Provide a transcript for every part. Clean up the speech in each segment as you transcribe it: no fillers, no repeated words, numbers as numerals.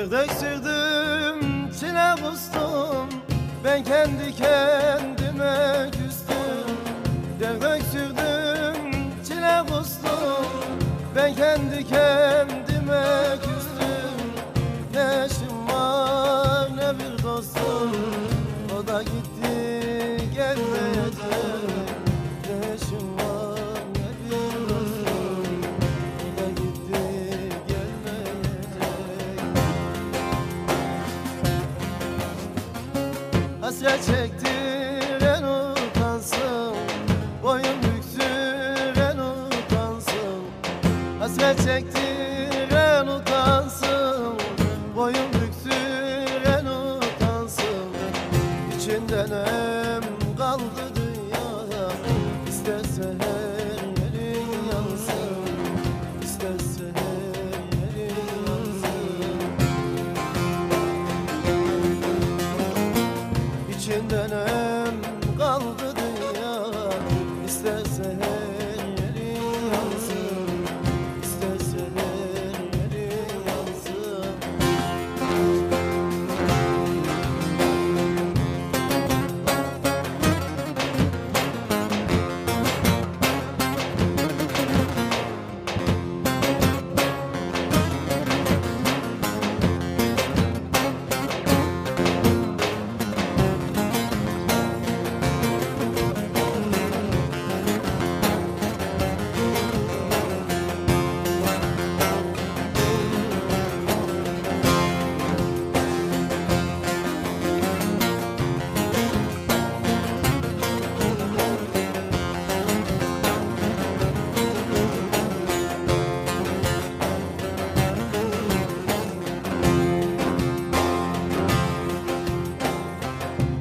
Derdek sürdüm, çile kustum, ben kendi kendime küstüm. Derdek sürdüm, çile kustum, ben kendi kendime küstüm. Ne eşim var ne bir dostum, o da gitti gelmeyecek. Ne eşim var ne bir dostum, o da gitti gelmeyecek. Hasret çektiren utansın, boyun büksüren utansın. Hasret çektiren utansın, boyun büksüren utansın. İçinden em kaldı dünyada, istese her yerin yansın, istese her yerin yansın. İçinden em kaldı dünya, istese her yerin yansın, istese her yerin yansın.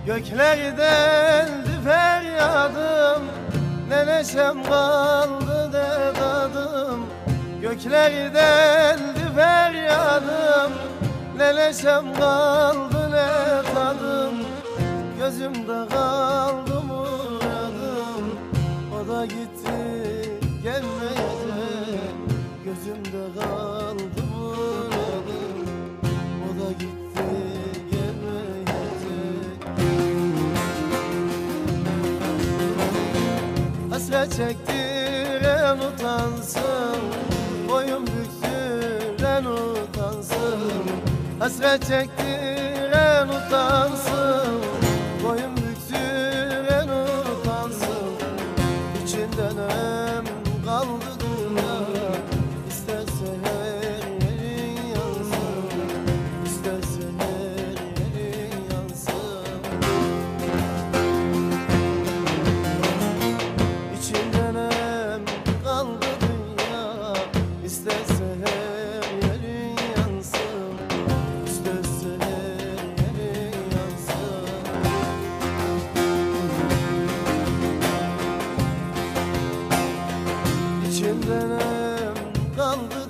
Gökleri deldi feryadım, ne neşem kaldı ne tadım. Gökleri deldi feryadım, ne neşem kaldı ne tadım. Gözümde kaldı muradım, o da gitti gelmeyecek. Gözümde kaldı muradım, o da gitti gelmeyecek. Hasret çektiren utansın, boyun büksüren utansın. Hasret çektiren utansın, boyun büksüren utansın. İçinden em kaldı dünya, istese her yerin yansın, istese her yerin yansın. İçinden em kaldı dünya, istese her yerin yansın, istese her yerin yansın. İçinden em kaldı